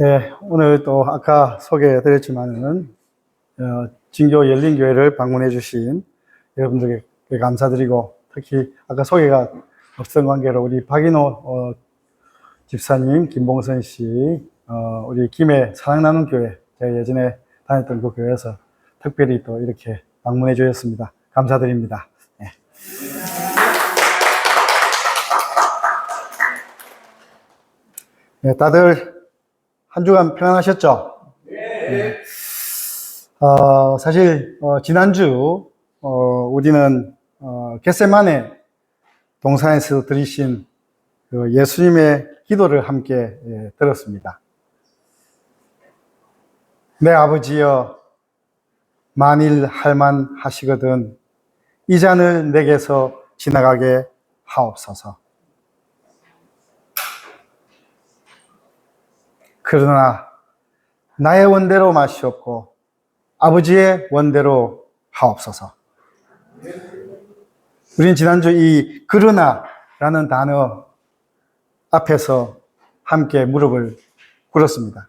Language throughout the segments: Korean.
네, 오늘 또 아까 소개해드렸지만은 진교 열린교회를 방문해 주신 여러분들께 감사드리고, 특히 아까 소개가 없던 관계로 우리 박인호 집사님, 김봉선 씨, 우리 김해 사랑나눔 교회, 제가 예전에 다녔던 그 교회에서 특별히 또 이렇게 방문해 주셨습니다. 감사드립니다. 네. 네, 다들 한 주간 평안하셨죠? 네. 사실 지난주 우리는 겟세마네 동산에서 드리신 그 예수님의 기도를 함께 들었습니다. 내 아버지여, 만일 할만하시거든 이 잔을 내게서 지나가게 하옵소서. 그러나 나의 원대로 마시옵고 아버지의 원대로 하옵소서. 우린 지난주 이 그러나라는 단어 앞에서 함께 무릎을 꿇었습니다.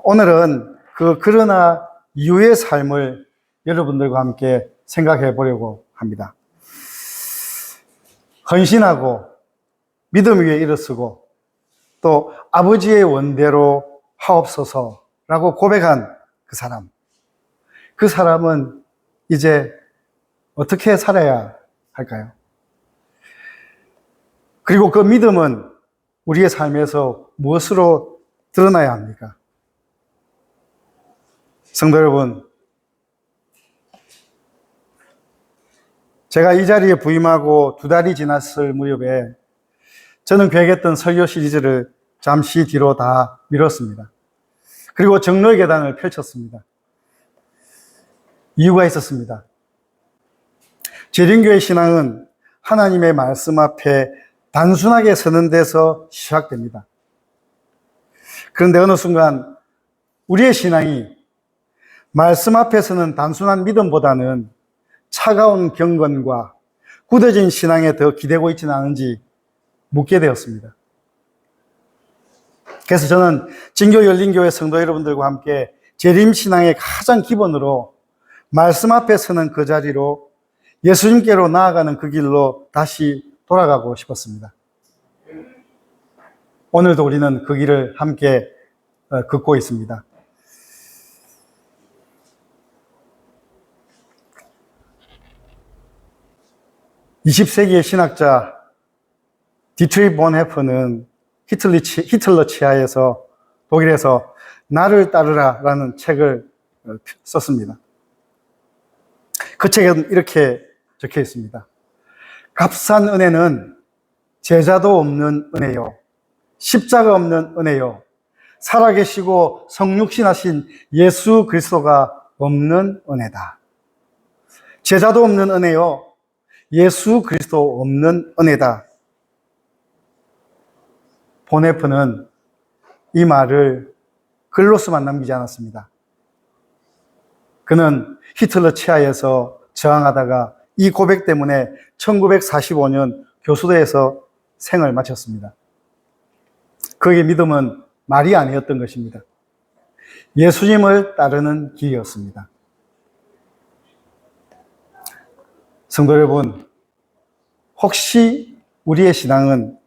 오늘은 그 그러나 이후의 삶을 여러분들과 함께 생각해 보려고 합니다. 헌신하고 믿음 위에 일어서고 또 아버지의 원대로 하옵소서라고 고백한 그 사람은 이제 어떻게 살아야 할까요? 그리고 그 믿음은 우리의 삶에서 무엇으로 드러나야 합니까? 성도 여러분, 제가 이 자리에 부임하고 2달이 지났을 무렵에 저는 계획했던 설교 시리즈를 잠시 뒤로 다 미뤘습니다. 그리고 정로의 계단을 펼쳤습니다. 이유가 있었습니다. 재림교회 신앙은 하나님의 말씀 앞에 단순하게 서는 데서 시작됩니다. 그런데 어느 순간 우리의 신앙이 말씀 앞에 서는 단순한 믿음보다는 차가운 경건과 굳어진 신앙에 더 기대고 있지는 않은지 묻게 되었습니다. 그래서 저는 진교 열린교회 성도 여러분들과 함께 재림신앙의 가장 기본으로 말씀 앞에 서는 그 자리로 예수님께로 나아가는 그 길로 다시 돌아가고 싶었습니다. 오늘도 우리는 그 길을 함께 걷고 있습니다. (20세기의) 신학자 디트리 본헤퍼는 히틀러 치하에서 독일에서 나를 따르라 라는 책을 썼습니다. 그 책에는 이렇게 적혀 있습니다. 값싼 은혜는 제자도 없는 은혜요, 십자가 없는 은혜요, 살아계시고 성육신하신 예수 그리스도가 없는 은혜다. 제자도 없는 은혜요, 예수 그리스도 없는 은혜다. 본헤퍼는 이 말을 글로서만 남기지 않았습니다. 그는 히틀러 치하에서 저항하다가 이 고백 때문에 1945년 교수대에서 생을 마쳤습니다. 그의 믿음은 말이 아니었던 것입니다. 예수님을 따르는 길이었습니다. 성도 여러분, 혹시 우리의 신앙은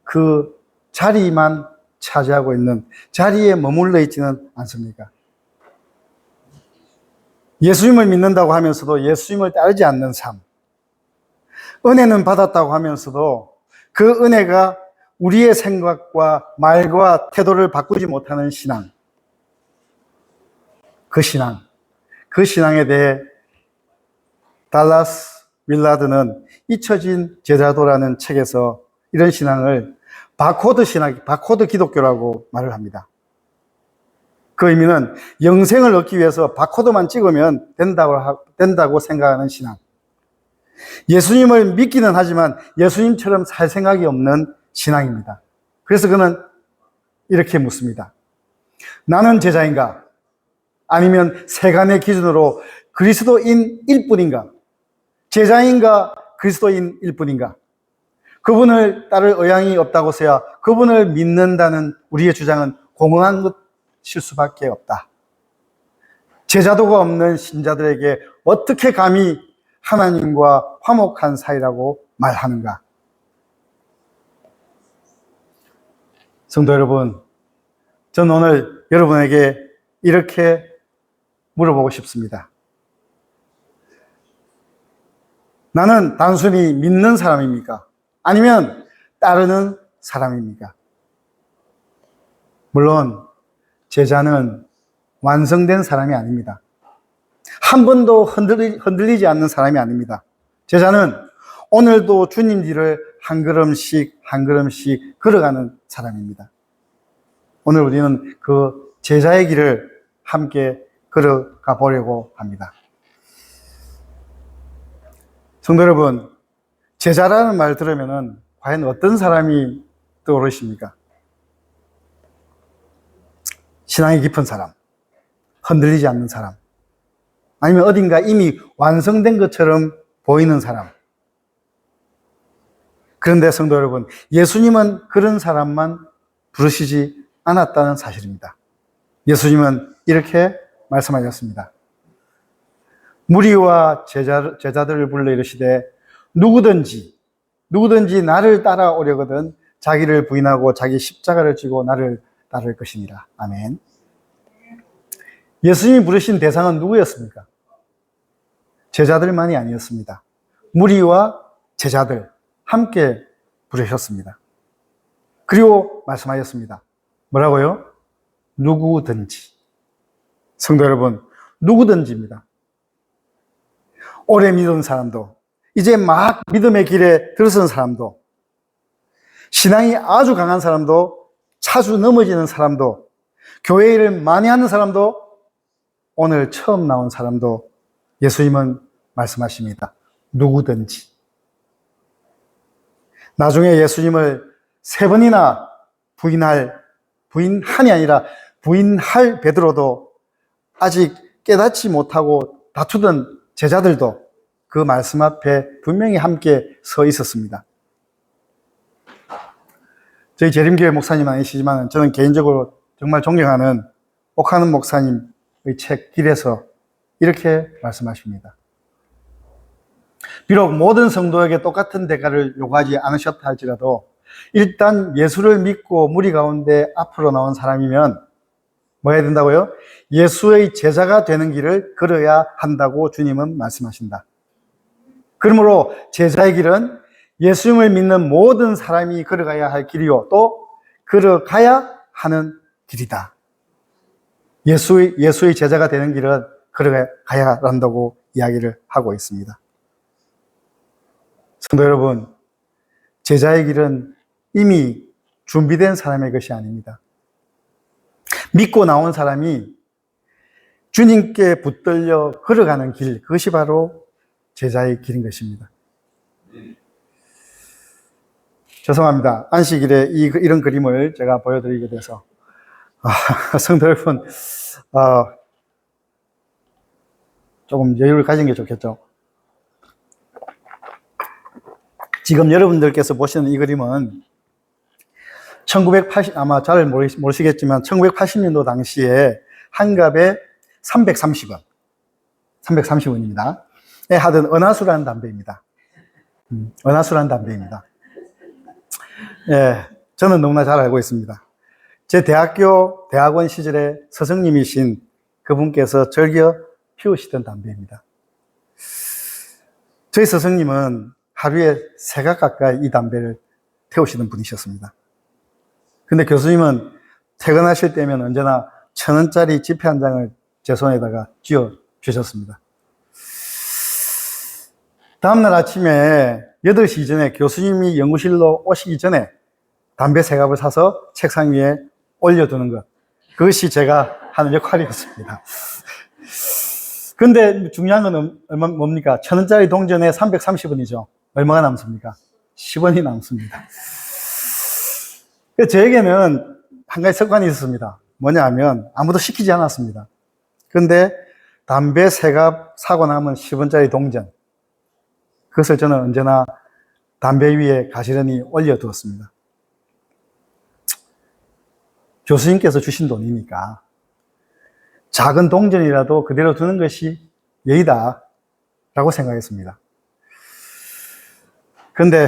그 자리만 차지하고 있는, 자리에 머물러 있지는 않습니까? 예수님을 믿는다고 하면서도 예수님을 따르지 않는 삶, 은혜는 받았다고 하면서도 그 은혜가 우리의 생각과 말과 태도를 바꾸지 못하는 신앙, 그 신앙에 대해 달라스 윌라드는 잊혀진 제자도라는 책에서 이런 신앙을 바코드 기독교라고 말을 합니다. 그 의미는 영생을 얻기 위해서 바코드만 찍으면 된다고 생각하는 신앙. 예수님을 믿기는 하지만 예수님처럼 살 생각이 없는 신앙입니다. 그래서 그는 이렇게 묻습니다. 나는 제자인가? 아니면 세간의 기준으로 그리스도인일 뿐인가? 제자인가? 그리스도인일 뿐인가? 그분을 따를 의향이 없다고서야 그분을 믿는다는 우리의 주장은 공허한 것일 수밖에 없다. 제자도가 없는 신자들에게 어떻게 감히 하나님과 화목한 사이라고 말하는가? 성도 여러분, 저는 오늘 여러분에게 이렇게 물어보고 싶습니다. 나는 단순히 믿는 사람입니까? 아니면 따르는 사람입니까? 물론 제자는 완성된 사람이 아닙니다. 한 번도 흔들리지 않는 사람이 아닙니다. 제자는 오늘도 주님 뒤를 한 걸음씩 한 걸음씩 걸어가는 사람입니다. 오늘 우리는 그 제자의 길을 함께 걸어가 보려고 합니다. 성도 여러분, 제자라는 말 들으면은 과연 어떤 사람이 떠오르십니까? 신앙이 깊은 사람, 흔들리지 않는 사람, 아니면 어딘가 이미 완성된 것처럼 보이는 사람. 그런데 성도 여러분, 예수님은 그런 사람만 부르시지 않았다는 사실입니다. 예수님은 이렇게 말씀하셨습니다. 무리와 제자들을 불러 이르시되 누구든지 나를 따라오려거든 자기를 부인하고 자기 십자가를 지고 나를 따를 것이니라. 아멘. 예수님이 부르신 대상은 누구였습니까? 제자들만이 아니었습니다. 무리와 제자들 함께 부르셨습니다. 그리고 말씀하셨습니다. 뭐라고요? 누구든지. 성도 여러분, 누구든지입니다. 오래 믿은 사람도, 이제 막 믿음의 길에 들어선 사람도, 신앙이 아주 강한 사람도, 자주 넘어지는 사람도, 교회 일을 많이 하는 사람도, 오늘 처음 나온 사람도 예수님은 말씀하십니다. 누구든지. 나중에 예수님을 3번이나 부인한이 아니라 부인할 베드로도 아직 깨닫지 못하고 다투던 제자들도 그 말씀 앞에 분명히 함께 서 있었습니다. 저희 재림교회 목사님 아니시지만 저는 개인적으로 정말 존경하는 옥하는 목사님의 책 길에서 이렇게 말씀하십니다. 비록 모든 성도에게 똑같은 대가를 요구하지 않으셨다 할지라도 일단 예수를 믿고 무리 가운데 앞으로 나온 사람이면 뭐 해야 된다고요? 예수의 제자가 되는 길을 걸어야 한다고 주님은 말씀하신다. 그러므로 제자의 길은 예수님을 믿는 모든 사람이 걸어가야 할 길이요, 또 걸어가야 하는 길이다. 예수의 제자가 되는 길은 걸어가야 한다고 이야기를 하고 있습니다. 성도 여러분, 제자의 길은 이미 준비된 사람의 것이 아닙니다. 믿고 나온 사람이 주님께 붙들려 걸어가는 길, 그것이 바로 제자의 길인 것입니다. 죄송합니다. 안식일에 이런 그림을 제가 보여드리게 돼서. 성도 여러분, 조금 여유를 가진 게 좋겠죠. 지금 여러분들께서 보시는 이 그림은 1980, 아마 잘 모르시겠지만 1980년도 당시에 한 갑에 330원입니다. 에 하던 은하수라는 담배입니다. 은하수라는 담배입니다. 예, 저는 너무나 잘 알고 있습니다. 제 대학원 시절에 스승님이신 그분께서 즐겨 피우시던 담배입니다. 저희 스승님은 하루에 3갑 가까이 이 담배를 태우시던 분이셨습니다. 근데 교수님은 퇴근하실 때면 언제나 1,000원짜리 지폐 한 장을 제 손에다가 쥐어 주셨습니다. 다음날 아침에 8시 전에 교수님이 연구실로 오시기 전에 담배 3갑을 사서 책상 위에 올려두는 것. 그것이 제가 하는 역할이었습니다. 근데 중요한 건 뭡니까? 1,000원짜리 동전에 330원이죠. 얼마가 남습니까? 10원이 남습니다. 저에게는 한 가지 습관이 있었습니다. 뭐냐 하면 아무도 시키지 않았습니다. 그런데 담배 3갑 사고 남은 10원짜리 동전, 그것을 저는 언제나 담배 위에 가지런히 올려두었습니다. 교수님께서 주신 돈이니까 작은 동전이라도 그대로 두는 것이 예의다 라고 생각했습니다. 그런데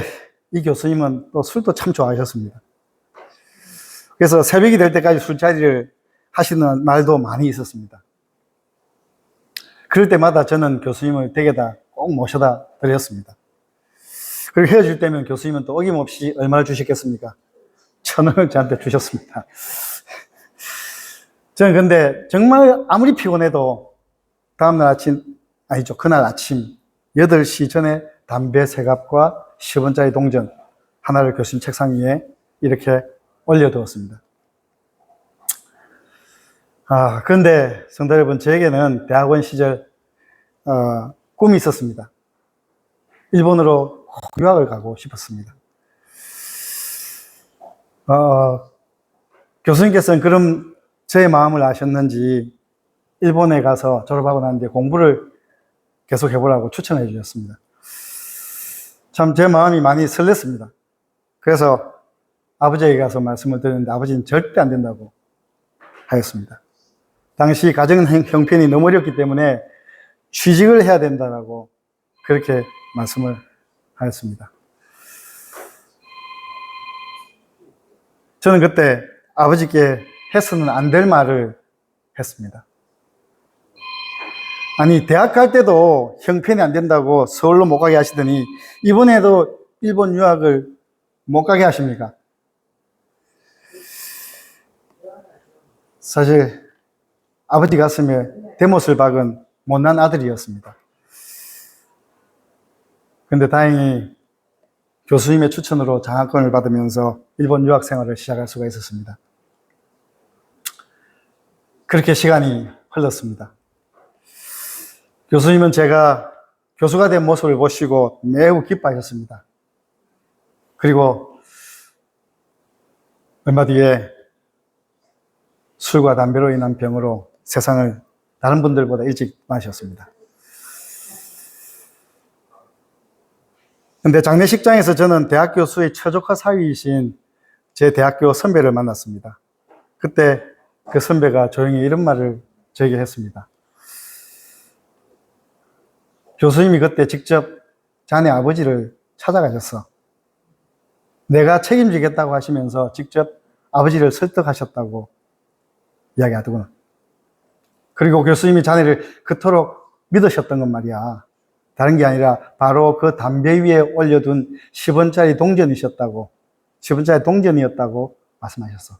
이 교수님은 또 술도 참 좋아하셨습니다. 그래서 새벽이 될 때까지 술자리를 하시는 날도 많이 있었습니다. 그럴 때마다 저는 교수님을 댁에다 꼭 모셔다 드렸습니다. 그리고 헤어질 때면 교수님은 또 어김없이 얼마를 주셨겠습니까? 1,000원을 저한테 주셨습니다. 저는 근데 정말 아무리 피곤해도 다음날 아침, 아니죠, 그날 아침 8시 전에 담배 3갑과 10원짜리 동전 하나를 교수님 책상 위에 이렇게 올려두었습니다. 그런데 성도 여러분, 저에게는 대학원 시절 꿈이 있었습니다. 일본으로 유학을 가고 싶었습니다. 교수님께서는 그럼 제 마음을 아셨는지 일본에 가서 졸업하고 난 뒤에 공부를 계속 해보라고 추천해 주셨습니다. 참 제 마음이 많이 설렜습니다. 그래서 아버지에게 가서 말씀을 드렸는데 아버지는 절대 안 된다고 하였습니다. 당시 가정 형편이 너무 어렵기 때문에 취직을 해야 된다라고 그렇게 말씀을 하였습니다. 저는 그때 아버지께 해서는 안 될 말을 했습니다. 아니, 대학 갈 때도 형편이 안 된다고 서울로 못 가게 하시더니 이번에도 일본 유학을 못 가게 하십니까? 사실 아버지 가슴에 대못을 박은 못난 아들이었습니다. 그런데 다행히 교수님의 추천으로 장학금을 받으면서 일본 유학 생활을 시작할 수가 있었습니다. 그렇게 시간이 흘렀습니다. 교수님은 제가 교수가 된 모습을 보시고 매우 기뻐하셨습니다. 그리고 얼마 뒤에 술과 담배로 인한 병으로 세상을 다른 분들보다 일찍 마셨습니다. 근데 장례식장에서 저는 대학 교수의 최적화 사위이신 제 대학교 선배를 만났습니다. 그때 그 선배가 조용히 이런 말을 저에게 했습니다. 교수님이 그때 직접 자네 아버지를 찾아가셨어. 내가 책임지겠다고 하시면서 직접 아버지를 설득하셨다고 이야기하더구나. 그리고 교수님이 자네를 그토록 믿으셨던 건 말이야. 다른 게 아니라 바로 그 담배 위에 올려둔 10원짜리 동전이셨다고, 10원짜리 동전이었다고 말씀하셨어.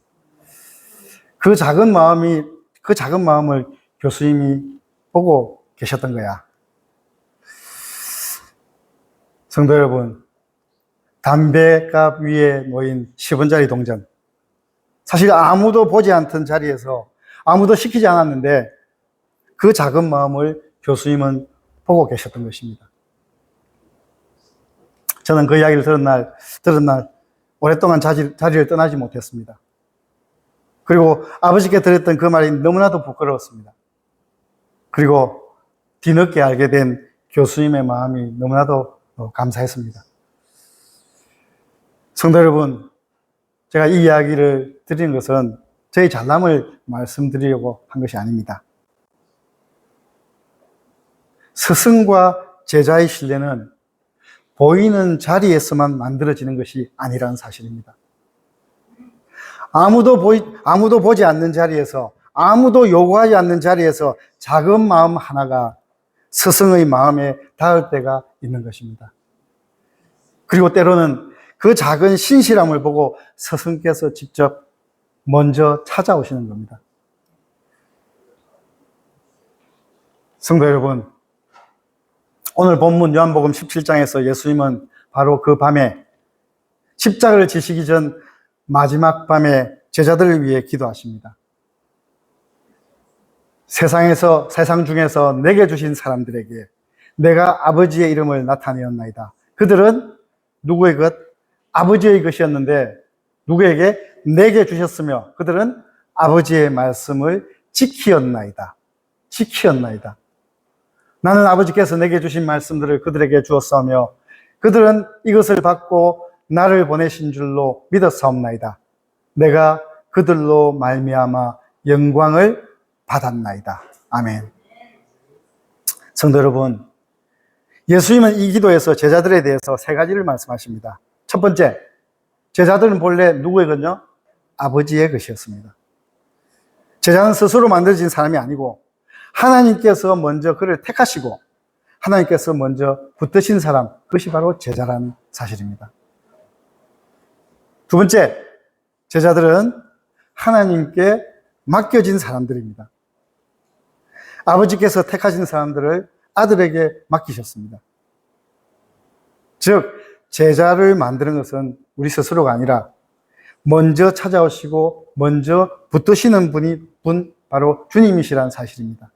그 작은 마음을 교수님이 보고 계셨던 거야. 성도 여러분, 담배값 위에 놓인 10원짜리 동전. 사실 아무도 보지 않던 자리에서 아무도 시키지 않았는데 그 작은 마음을 교수님은 보고 계셨던 것입니다. 저는 그 이야기를 들은 날 오랫동안 자리를 떠나지 못했습니다. 그리고 아버지께 드렸던 그 말이 너무나도 부끄러웠습니다. 그리고 뒤늦게 알게 된 교수님의 마음이 너무나도 감사했습니다. 성도 여러분, 제가 이 이야기를 드리는 것은 저희 잘남을 말씀드리려고 한 것이 아닙니다. 스승과 제자의 신뢰는 보이는 자리에서만 만들어지는 것이 아니라는 사실입니다. 아무도 보지 않는 자리에서, 아무도 요구하지 않는 자리에서 작은 마음 하나가 스승의 마음에 닿을 때가 있는 것입니다. 그리고 때로는 그 작은 신실함을 보고 스승께서 직접 먼저 찾아오시는 겁니다. 성도 여러분, 오늘 본문 요한복음 17장에서 예수님은 바로 그 밤에 십자가를 지시기 전 마지막 밤에 제자들을 위해 기도하십니다. 세상 중에서 내게 주신 사람들에게 내가 아버지의 이름을 나타내었나이다. 그들은 누구의 것? 아버지의 것이었는데 누구에게? 내게 주셨으며 그들은 아버지의 말씀을 지키었나이다. 지키었나이다. 나는 아버지께서 내게 주신 말씀들을 그들에게 주었사오며 그들은 이것을 받고 나를 보내신 줄로 믿었사옵나이다. 내가 그들로 말미암아 영광을 받았나이다. 아멘. 성도 여러분, 예수님은 이 기도에서 제자들에 대해서 세 가지를 말씀하십니다. 첫 번째, 제자들은 본래 누구의 것요? 아버지의 것이었습니다. 제자는 스스로 만들어진 사람이 아니고 하나님께서 먼저 그를 택하시고 하나님께서 먼저 붙드신 사람, 그것이 바로 제자라는 사실입니다. 두 번째, 제자들은 하나님께 맡겨진 사람들입니다. 아버지께서 택하신 사람들을 아들에게 맡기셨습니다. 즉, 제자를 만드는 것은 우리 스스로가 아니라 먼저 찾아오시고 먼저 붙드시는 분 바로 주님이시라는 사실입니다.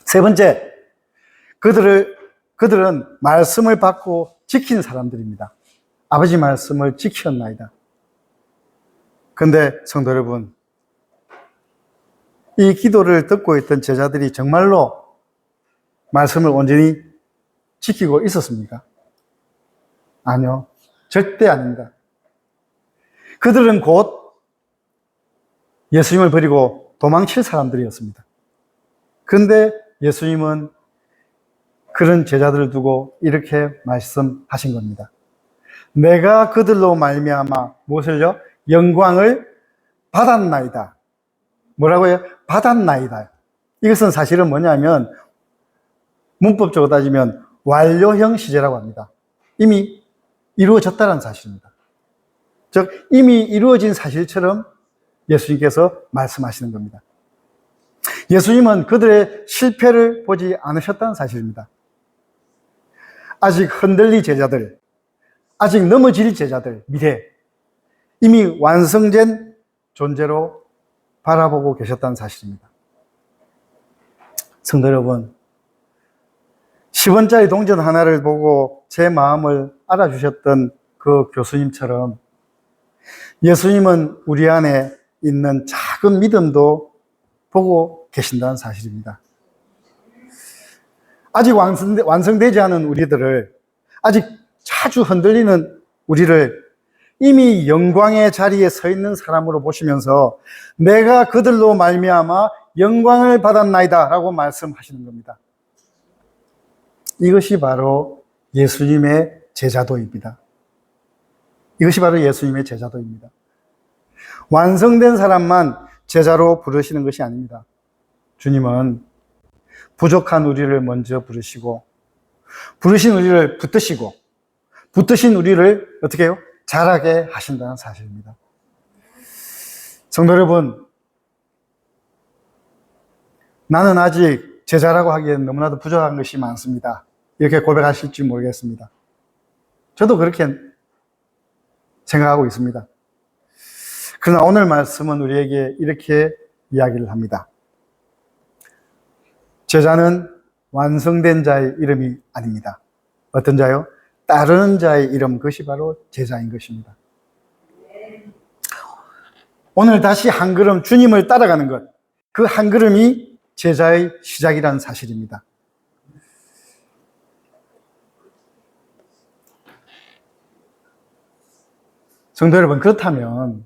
세 번째, 그들은 말씀을 받고 지킨 사람들입니다. 아버지 말씀을 지켰나이다. 그런데 성도 여러분, 이 기도를 듣고 있던 제자들이 정말로 말씀을 온전히 지키고 있었습니까? 아니요. 절대 아닙니다. 그들은 곧 예수님을 버리고 도망칠 사람들이었습니다. 그런데 예수님은 그런 제자들을 두고 이렇게 말씀하신 겁니다. 내가 그들로 말미암아 무엇을요? 영광을 받았나이다. 뭐라고요? 받았나이다. 이것은 사실은 뭐냐면 문법적으로 따지면 완료형 시제라고 합니다. 이미 이루어졌다는 사실입니다. 즉 이미 이루어진 사실처럼 예수님께서 말씀하시는 겁니다. 예수님은 그들의 실패를 보지 않으셨다는 사실입니다. 아직 흔들릴 제자들, 아직 넘어질 제자들, 미래 이미 완성된 존재로 바라보고 계셨다는 사실입니다. 성도 여러분, 10원짜리 동전 하나를 보고 제 마음을 알아주셨던 그 교수님처럼 예수님은 우리 안에 있는 작은 믿음도 보고 계신다는 사실입니다. 아직 완성되지 않은 우리들을, 아직 자주 흔들리는 우리를 이미 영광의 자리에 서 있는 사람으로 보시면서 내가 그들로 말미암아 영광을 받았나이다 라고 말씀하시는 겁니다. 이것이 바로 예수님의 제자도입니다. 이것이 바로 예수님의 제자도입니다. 완성된 사람만 제자로 부르시는 것이 아닙니다. 주님은 부족한 우리를 먼저 부르시고 부르신 우리를 붙드시고 붙드신 우리를 어떻게 해요? 자라게 하신다는 사실입니다. 성도 여러분, 나는 아직 제자라고 하기에는 너무나도 부족한 것이 많습니다. 이렇게 고백하실지 모르겠습니다. 저도 그렇게 생각하고 있습니다. 그러나 오늘 말씀은 우리에게 이렇게 이야기를 합니다. 제자는 완성된 자의 이름이 아닙니다. 어떤 자요? 따르는 자의 이름, 그것이 바로 제자인 것입니다. 오늘 다시 한 걸음 주님을 따라가는 것, 그 한 걸음이 제자의 시작이라는 사실입니다. 성도 여러분, 그렇다면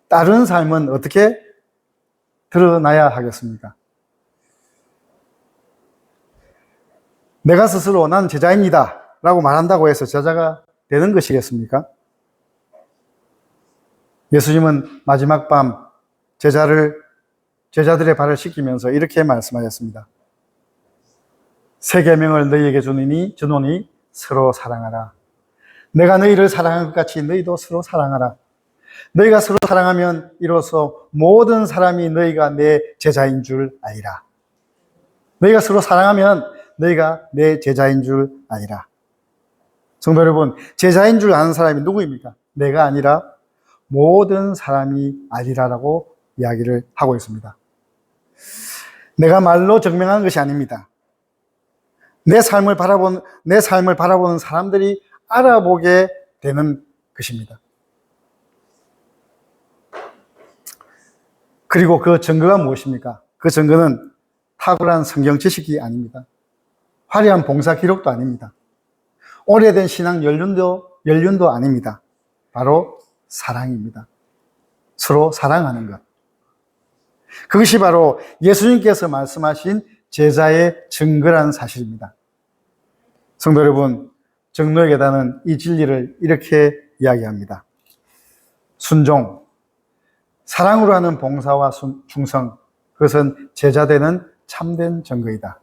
따르는 삶은 어떻게 드러나야 하겠습니까? 내가 스스로 난 제자입니다 라고 말한다고 해서 제자가 되는 것이겠습니까? 예수님은 마지막 밤 제자들의 발을 씻기면서 이렇게 말씀하셨습니다. 새 계명을 너희에게 주노니 서로 사랑하라. 내가 너희를 사랑한 것 같이 너희도 서로 사랑하라. 너희가 서로 사랑하면 이로써 모든 사람이 너희가 내 제자인 줄 알리라. 너희가 서로 사랑하면 너희가 내 제자인 줄 알리라. 성도 여러분, 제자인 줄 아는 사람이 누구입니까? 내가 아니라 모든 사람이 알리라라고 이야기를 하고 있습니다. 내가 말로 증명한 것이 아닙니다. 내 삶을 바라보는 사람들이 알아보게 되는 것입니다. 그리고 그 증거가 무엇입니까? 그 증거는 탁월한 성경 지식이 아닙니다. 화려한 봉사 기록도 아닙니다. 오래된 신앙 연륜도 아닙니다. 바로 사랑입니다. 서로 사랑하는 것. 그것이 바로 예수님께서 말씀하신 제자의 증거라는 사실입니다. 성도 여러분, 정로의 계단은 이 진리를 이렇게 이야기합니다. 순종, 사랑으로 하는 봉사와 충성, 그것은 제자되는 참된 증거이다.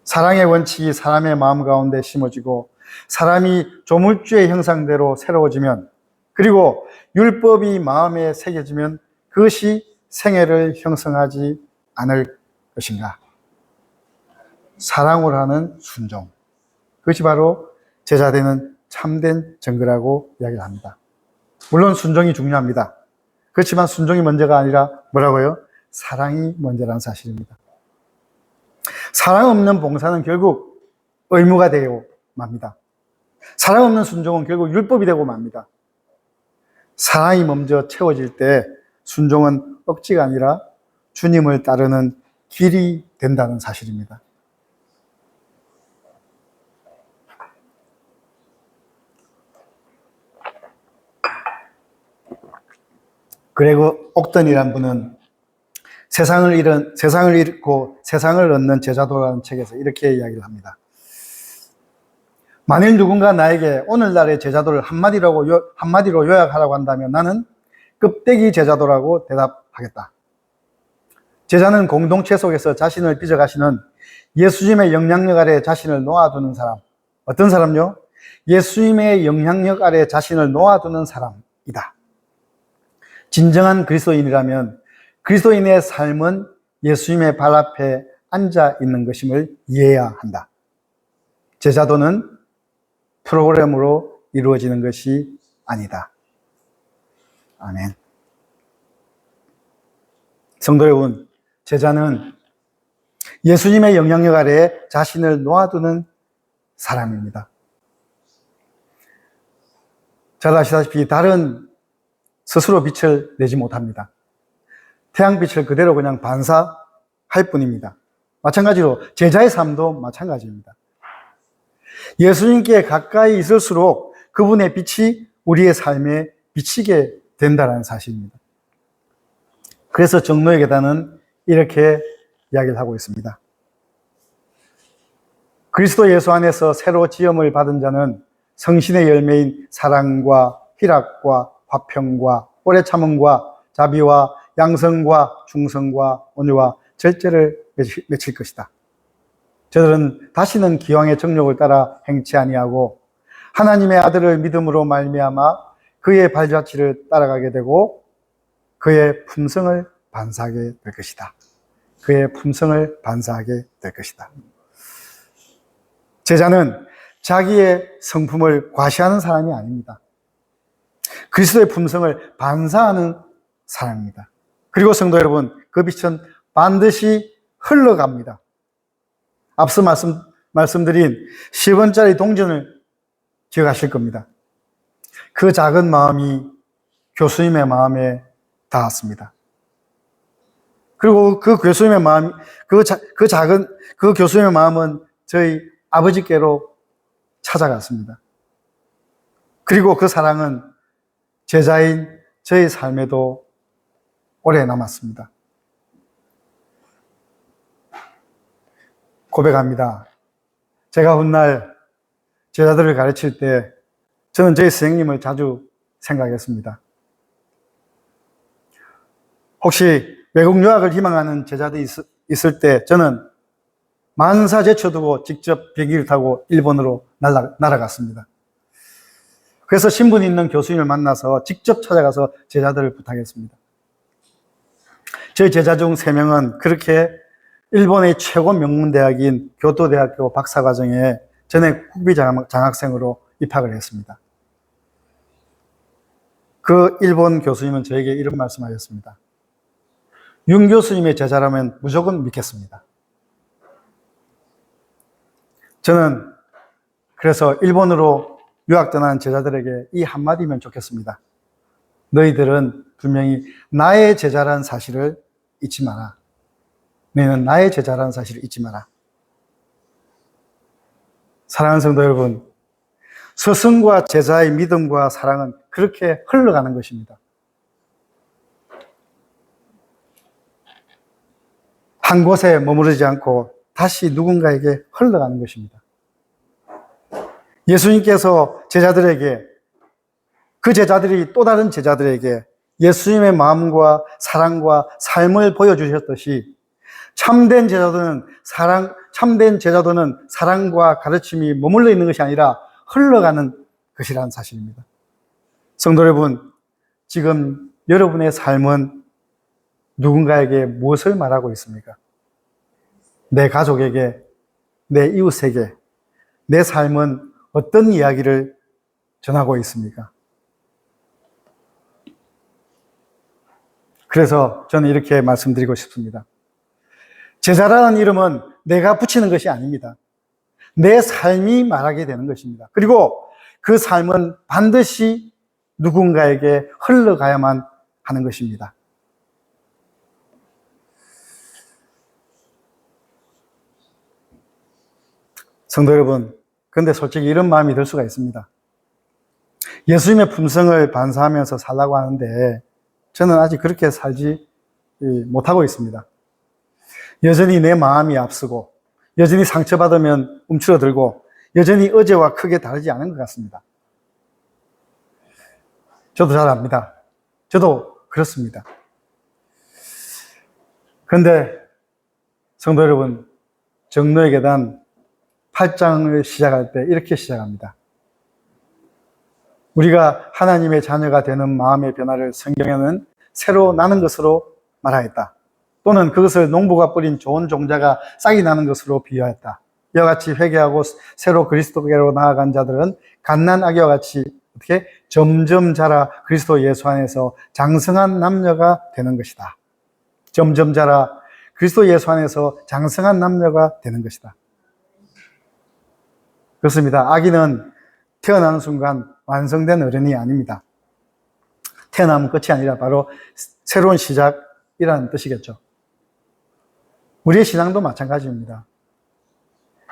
사랑의 원칙이 사람의 마음 가운데 심어지고 사람이 조물주의 형상대로 새로워지면, 그리고 율법이 마음에 새겨지면 그것이 생애를 형성하지 않을 것인가? 사랑으로 하는 순종, 그것이 바로 제자되는 참된 증거라고 이야기를 합니다. 물론 순종이 중요합니다. 그렇지만 순종이 먼저가 아니라 뭐라고요? 사랑이 먼저라는 사실입니다. 사랑 없는 봉사는 결국 의무가 되고 맙니다. 사랑 없는 순종은 결국 율법이 되고 맙니다. 사랑이 먼저 채워질 때 순종은 억지가 아니라 주님을 따르는 길이 된다는 사실입니다. 그레고 옥던이라는 분은 세상을 잃고 세상을 얻는 제자도라는 책에서 이렇게 이야기를 합니다. 만일 누군가 나에게 오늘날의 제자도를 한마디로 요약하라고 한다면 나는 껍데기 제자도라고 대답하겠다. 제자는 공동체 속에서 자신을 빚어가시는 예수님의 영향력 아래 자신을 놓아두는 사람. 어떤 사람요? 예수님의 영향력 아래 자신을 놓아두는 사람이다. 진정한 그리스도인이라면 그리스도인의 삶은 예수님의 발 앞에 앉아 있는 것임을 이해해야 한다. 제자도는 프로그램으로 이루어지는 것이 아니다. 아멘. 성도 여러분, 제자는 예수님의 영향력 아래에 자신을 놓아두는 사람입니다. 잘 아시다시피 달은 스스로 빛을 내지 못합니다. 태양빛을 그대로 그냥 반사할 뿐입니다. 마찬가지로 제자의 삶도 마찬가지입니다. 예수님께 가까이 있을수록 그분의 빛이 우리의 삶에 비치게 된다는 사실입니다. 그래서 정로의 계단은 이렇게 이야기를 하고 있습니다. 그리스도 예수 안에서 새로 지음을 받은 자는 성신의 열매인 사랑과 희락과 화평과 오래 참음과 자비와 양성과 충성과 온유와 절제를 맺힐 것이다. 저들은 다시는 기왕의 정욕을 따라 행치 아니하고 하나님의 아들을 믿음으로 말미암아 그의 발자취를 따라가게 되고 그의 품성을 반사하게 될 것이다. 그의 품성을 반사하게 될 것이다. 제자는 자기의 성품을 과시하는 사람이 아닙니다. 그리스도의 품성을 반사하는 사람입니다. 그리고 성도 여러분, 그 빛은 반드시 흘러갑니다. 앞서 말씀드린 10원짜리 동전을 기억하실 겁니다. 그 작은 마음이 교수님의 마음에 닿았습니다. 그리고 그 교수님의 마음, 그 교수님의 마음은 저희 아버지께로 찾아갔습니다. 그리고 그 사랑은 제자인 저희 삶에도 오래 남았습니다. 고백합니다. 제가 훗날 제자들을 가르칠 때 저는 저희 선생님을 자주 생각했습니다. 혹시 외국 유학을 희망하는 제자들이 있을 때 저는 만사 제쳐두고 직접 비행기를 타고 일본으로 날아갔습니다. 그래서 신분 있는 교수님을 만나서 직접 찾아가서 제자들을 부탁했습니다. 저희 제자 중 3명은 그렇게 일본의 최고 명문대학인 교토대학교 박사과정에 전액 국비 장학생으로 입학을 했습니다. 그 일본 교수님은 저에게 이런 말씀하셨습니다. 윤 교수님의 제자라면 무조건 믿겠습니다. 저는 그래서 일본으로 유학 떠난 제자들에게 이 한마디면 좋겠습니다. 너희들은 분명히 나의 제자라는 사실을 잊지 마라. 너희는 나의 제자라는 사실을 잊지 마라. 사랑하는 성도 여러분, 스승과 제자의 믿음과 사랑은 그렇게 흘러가는 것입니다. 한 곳에 머무르지 않고 다시 누군가에게 흘러가는 것입니다. 예수님께서 제자들에게, 그 제자들이 또 다른 제자들에게 예수님의 마음과 사랑과 삶을 보여주셨듯이 참된 제자도는 사랑과 가르침이 머물러 있는 것이 아니라 흘러가는 것이라는 사실입니다. 성도 여러분, 지금 여러분의 삶은 누군가에게 무엇을 말하고 있습니까? 내 가족에게, 내 이웃에게 내 삶은 어떤 이야기를 전하고 있습니까? 그래서 저는 이렇게 말씀드리고 싶습니다. 제자라는 이름은 내가 붙이는 것이 아닙니다. 내 삶이 말하게 되는 것입니다. 그리고 그 삶은 반드시 누군가에게 흘러가야만 하는 것입니다. 성도 여러분, 그런데 솔직히 이런 마음이 들 수가 있습니다. 예수님의 품성을 반사하면서 살라고 하는데 저는 아직 그렇게 살지 못하고 있습니다. 여전히 내 마음이 앞서고, 여전히 상처받으면 움츠러들고, 여전히 어제와 크게 다르지 않은 것 같습니다. 저도 잘 압니다. 저도 그렇습니다. 그런데 성도 여러분, 정노의 계단 8장을 시작할 때 이렇게 시작합니다. 우리가 하나님의 자녀가 되는 마음의 변화를 성경에는 새로 나는 것으로 말하였다. 또는 그것을 농부가 뿌린 좋은 종자가 싹이 나는 것으로 비유하였다. 이와 같이 회개하고 새로 그리스도께로 나아간 자들은 갓난 아기와 같이 어떻게 점점 자라 그리스도 예수 안에서 장성한 남녀가 되는 것이다. 점점 자라 그리스도 예수 안에서 장성한 남녀가 되는 것이다. 그렇습니다. 아기는 태어나는 순간 완성된 어른이 아닙니다. 태어나면 끝이 아니라 바로 새로운 시작이라는 뜻이겠죠. 우리의 신앙도 마찬가지입니다.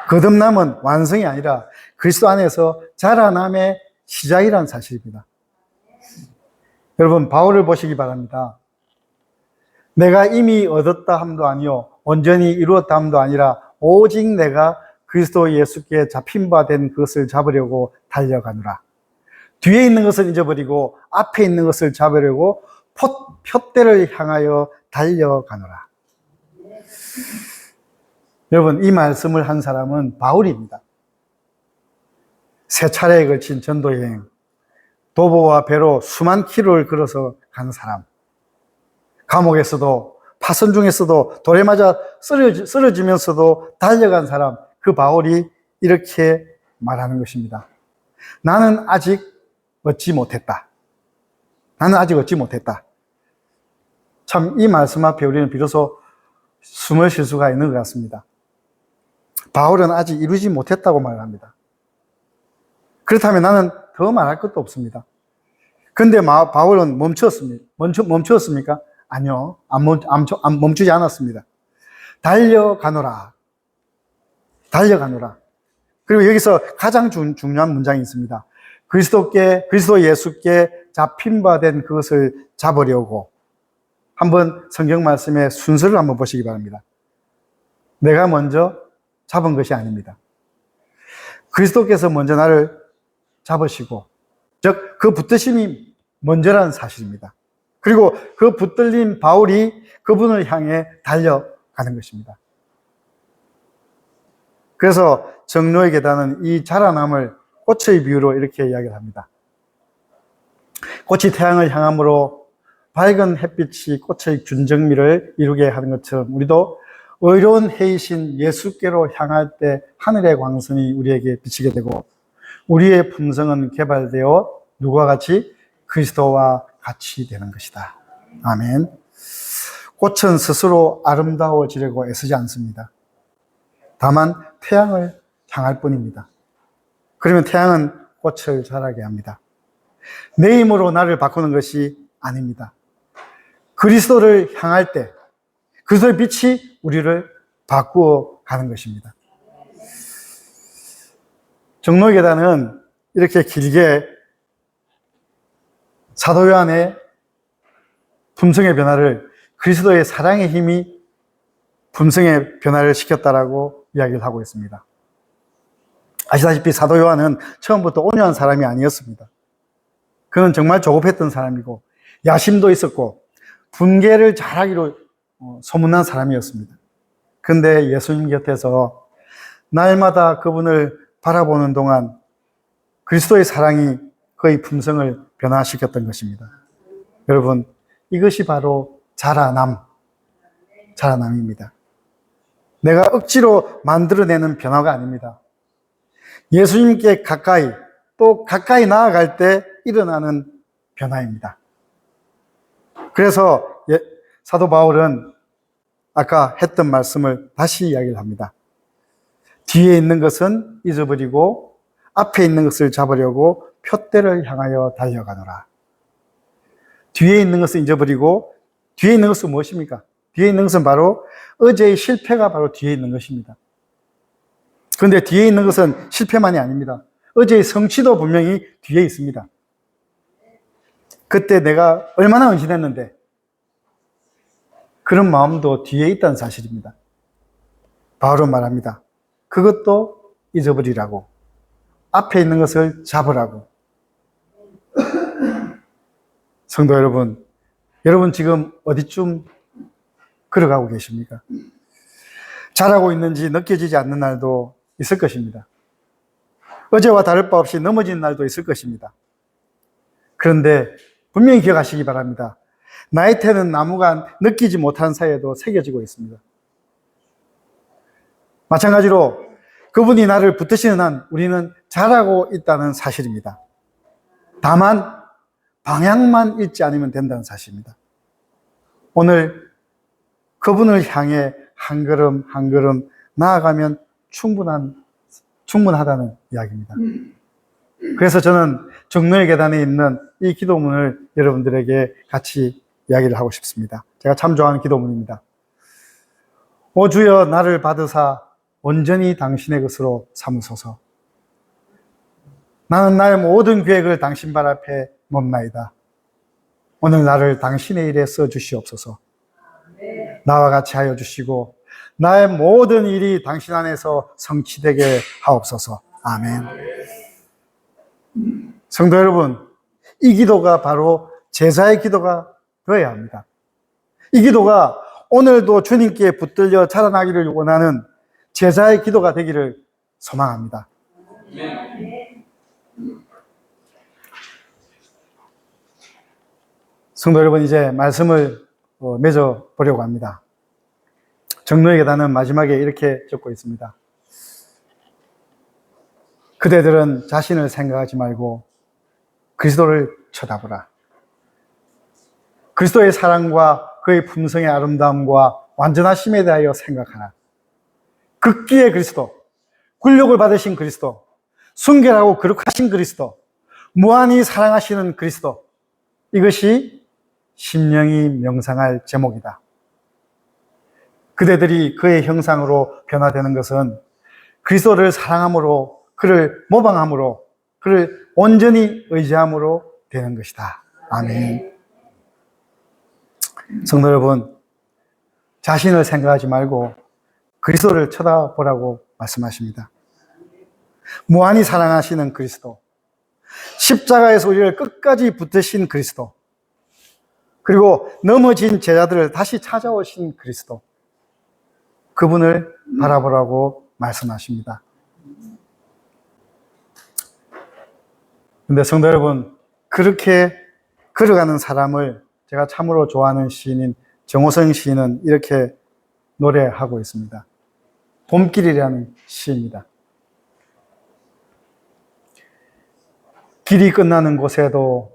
거듭남은 완성이 아니라 그리스도 안에서 자라남의 시작이라는 사실입니다. 여러분, 바울을 보시기 바랍니다. 내가 이미 얻었다 함도 아니요 온전히 이루었다 함도 아니라 오직 내가 그리스도 예수께 잡힌 바 된 그것을 잡으려고 달려가노라. 뒤에 있는 것을 잊어버리고 앞에 있는 것을 잡으려고 표대를 향하여 달려가노라. 여러분, 이 말씀을 한 사람은 바울입니다. 세 차례에 걸친 전도여행, 도보와 배로 수만 킬로를 걸어서 간 사람, 감옥에서도 파선 중에서도 돌에 맞아 쓰러지면서도 달려간 사람, 그 바울이 이렇게 말하는 것입니다. 나는 아직 얻지 못했다. 나는 아직 얻지 못했다. 참, 이 말씀 앞에 우리는 비로소 숨을 쉴 수가 있는 것 같습니다. 바울은 아직 이루지 못했다고 말합니다. 그렇다면 나는 더 말할 것도 없습니다. 그런데 바울은 멈추었습니까? 아니요. 멈추지 않았습니다. 달려가노라. 달려가노라. 그리고 여기서 가장 중요한 문장이 있습니다. 그리스도 예수께 잡힌 바 된 그것을 잡으려고. 한번 성경 말씀의 순서를 한번 보시기 바랍니다. 내가 먼저 잡은 것이 아닙니다. 그리스도께서 먼저 나를 잡으시고, 즉 그 붙드심이 먼저라는 사실입니다. 그리고 그 붙들린 바울이 그분을 향해 달려가는 것입니다. 그래서 정노의 계단은 이 자라남을 꽃의 비유로 이렇게 이야기를 합니다. 꽃이 태양을 향함으로 밝은 햇빛이 꽃의 균정미를 이루게 하는 것처럼 우리도 의로운 해이신 예수께로 향할 때 하늘의 광선이 우리에게 비치게 되고 우리의 품성은 개발되어 누구와 같이? 그리스도와 같이 되는 것이다. 아멘. 꽃은 스스로 아름다워지려고 애쓰지 않습니다. 다만 태양을 향할 뿐입니다. 그러면 태양은 꽃을 자라게 합니다. 내 힘으로 나를 바꾸는 것이 아닙니다. 그리스도를 향할 때 그리스도의 빛이 우리를 바꾸어 가는 것입니다. 종로의 계단은 이렇게 길게 사도 요한의 품성의 변화를 그리스도의 사랑의 힘이 품성의 변화를 시켰다라고 이야기를 하고 있습니다. 아시다시피 사도 요한은 처음부터 온유한 사람이 아니었습니다. 그는 정말 조급했던 사람이고 야심도 있었고 분개를 잘하기로 소문난 사람이었습니다. 그런데 예수님 곁에서 날마다 그분을 바라보는 동안 그리스도의 사랑이 그의 품성을 변화시켰던 것입니다. 여러분, 이것이 바로 자라남입니다. 내가 억지로 만들어내는 변화가 아닙니다. 예수님께 가까이, 또 가까이 나아갈 때 일어나는 변화입니다. 그래서 사도 바울은 아까 했던 말씀을 다시 이야기를 합니다. 뒤에 있는 것은 잊어버리고 앞에 있는 것을 잡으려고 표대를 향하여 달려가노라. 뒤에 있는 것을 잊어버리고, 뒤에 있는 것은 무엇입니까? 뒤에 있는 것은 바로 어제의 실패가 바로 뒤에 있는 것입니다. 그런데 뒤에 있는 것은 실패만이 아닙니다. 어제의 성취도 분명히 뒤에 있습니다. 그때 내가 얼마나 헌신했는데, 그런 마음도 뒤에 있다는 사실입니다. 바울은 말합니다. 그것도 잊어버리라고. 앞에 있는 것을 잡으라고. 성도 여러분, 여러분 지금 어디쯤 걸어가고 계십니까? 잘하고 있는지 느껴지지 않는 날도 있을 것입니다. 어제와 다를 바 없이 넘어진 날도 있을 것입니다. 그런데 분명히 기억하시기 바랍니다. 나의 태는 나무가 느끼지 못한 사이에도 새겨지고 있습니다. 마찬가지로 그분이 나를 붙드시는 한 우리는 잘하고 있다는 사실입니다. 다만 방향만 잃지 않으면 된다는 사실입니다. 오늘 그분을 향해 한 걸음 한 걸음 나아가면 충분하다는 이야기입니다. 그래서 저는 종로의 계단에 있는 이 기도문을 여러분들에게 같이 이야기를 하고 싶습니다. 제가 참 좋아하는 기도문입니다. 오 주여 나를 받으사 온전히 당신의 것으로 삼으소서. 나는 나의 모든 계획을 당신 발 앞에 놓나이다. 오늘 나를 당신의 일에 써주시옵소서. 나와 같이 하여 주시고 나의 모든 일이 당신 안에서 성취되게 하옵소서. 아멘. 성도 여러분, 이 기도가 바로 제사의 기도가 되어야 합니다. 이 기도가 오늘도 주님께 붙들려 자라나기를 원하는 제사의 기도가 되기를 소망합니다. 성도 여러분, 이제 말씀을 맺어 보려고 합니다. 종로의 계단은 마지막에 이렇게 적고 있습니다. 그대들은 자신을 생각하지 말고 그리스도를 쳐다보라. 그리스도의 사랑과 그의 품성의 아름다움과 완전하심에 대하여 생각하라. 극기의 그리스도, 굴욕을 받으신 그리스도, 순결하고 거룩하신 그리스도, 무한히 사랑하시는 그리스도, 이것이 심령이 명상할 제목이다. 그대들이 그의 형상으로 변화되는 것은 그리스도를 사랑함으로, 그를 모방함으로, 그를 온전히 의지함으로 되는 것이다. 아멘. 성도 여러분, 자신을 생각하지 말고 그리스도를 쳐다보라고 말씀하십니다. 무한히 사랑하시는 그리스도, 십자가에서 우리를 끝까지 붙드신 그리스도, 그리고 넘어진 제자들을 다시 찾아오신 그리스도, 그분을 바라보라고 말씀하십니다. 그런데 성도 여러분, 그렇게 걸어가는 사람을 제가 참으로 좋아하는 시인인 정호성 시인은 이렇게 노래하고 있습니다. 봄길이라는 시입니다. 길이 끝나는 곳에서도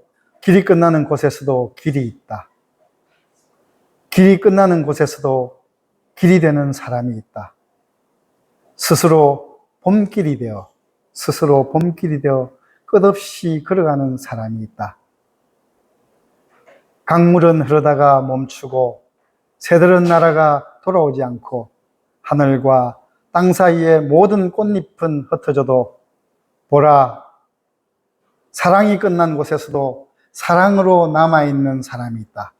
길이 있다. 길이 끝나는 곳에서도 길이 되는 사람이 있다. 스스로 봄길이 되어 끝없이 걸어가는 사람이 있다. 강물은 흐르다가 멈추고 새들은 날아가 돌아오지 않고 하늘과 땅 사이에 모든 꽃잎은 흩어져도 보라, 사랑이 끝난 곳에서도 사랑으로 남아있는 사람이 있다.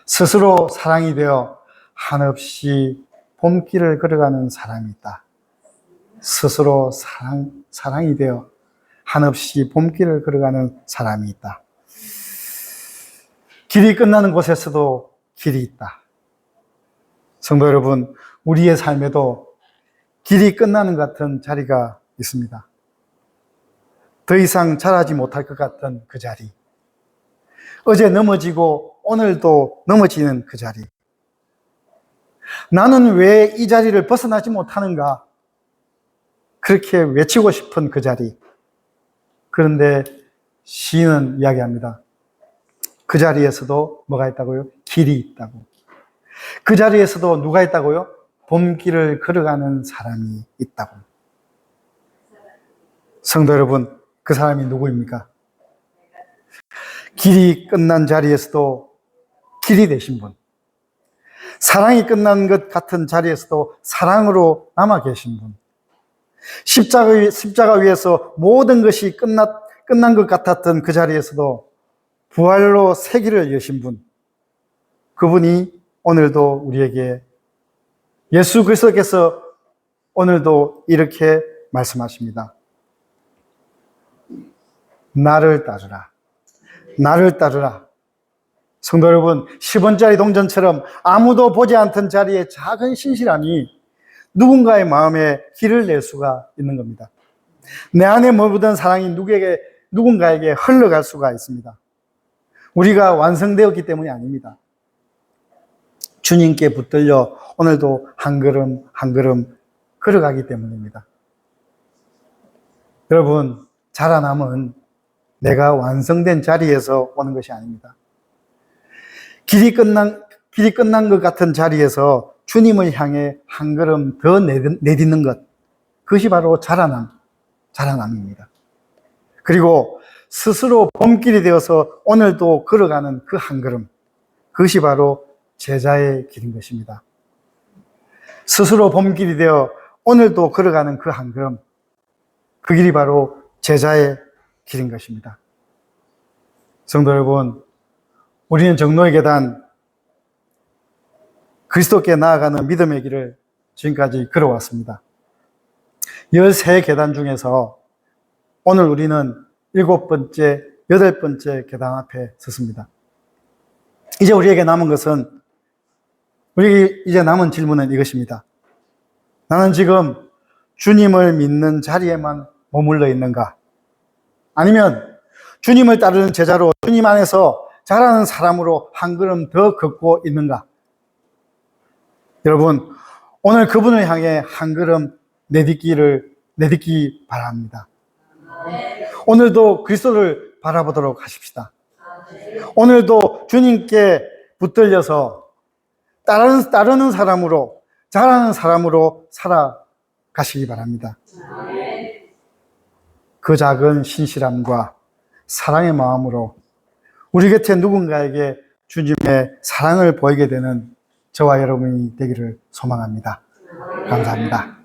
스스로 사랑이 되어 한없이 봄길을 걸어가는 사람이 있다. 스스로 사랑이 되어 한없이 봄길을 걸어가는 사람이 있다. 길이 끝나는 곳에서도 길이 있다. 성도 여러분, 우리의 삶에도 길이 끝나는 것 같은 자리가 있습니다. 더 이상 자라지 못할 것 같은 그 자리. 어제 넘어지고 오늘도 넘어지는 그 자리. 나는 왜 이 자리를 벗어나지 못하는가? 그렇게 외치고 싶은 그 자리. 그런데 시인은 이야기합니다. 그 자리에서도 뭐가 있다고요? 길이 있다고. 그 자리에서도 누가 있다고요? 봄길을 걸어가는 사람이 있다고. 성도 여러분, 그 사람이 누구입니까? 길이 끝난 자리에서도 길이 되신 분. 사랑이 끝난 것 같은 자리에서도 사랑으로 남아 계신 분. 십자가 위에서 모든 것이 끝난 것 같았던 그 자리에서도 부활로 세기를 여신 분. 그분이 오늘도 우리에게 예수 그리스도께서 오늘도 이렇게 말씀하십니다. 나를 따르라. 나를 따르라. 성도 여러분, 10원짜리 동전처럼 아무도 보지 않던 자리에 작은 신실함이 누군가의 마음에 길을 낼 수가 있는 겁니다. 내 안에 머무던 사랑이 누군가에게 흘러갈 수가 있습니다. 우리가 완성되었기 때문이 아닙니다. 주님께 붙들려 오늘도 한 걸음 한 걸음 걸어가기 때문입니다. 여러분, 자라남은 내가 완성된 자리에서 오는 것이 아닙니다. 길이 끝난 것 같은 자리에서 주님을 향해 한 걸음 더 내딛는 것, 그것이 바로 자라남입니다. 그리고 스스로 봄길이 되어서 오늘도 걸어가는 그 한 걸음, 그것이 바로 제자의 길인 것입니다. 스스로 봄길이 되어 오늘도 걸어가는 그 한 걸음, 그 길이 바로 제자의 길인 것입니다. 성도 여러분, 우리는 정로의 계단, 그리스도께 나아가는 믿음의 길을 지금까지 걸어왔습니다. 13계단 중에서 오늘 우리는 7번째, 8번째 계단 앞에 섰습니다. 이제 우리에게 남은 것은, 우리에게 이제 남은 질문은 이것입니다. 나는 지금 주님을 믿는 자리에만 머물러 있는가? 아니면 주님을 따르는 제자로 주님 안에서 자라는 사람으로 한 걸음 더 걷고 있는가? 여러분, 오늘 그분을 향해 한 걸음 내딛기 바랍니다. 오늘도 그리스도를 바라보도록 하십시다. 오늘도 주님께 붙들려서 따르는 사람으로, 자라는 사람으로 살아가시기 바랍니다. 그 작은 신실함과 사랑의 마음으로 우리 곁에 누군가에게 주님의 사랑을 보이게 되는 저와 여러분이 되기를 소망합니다. 감사합니다.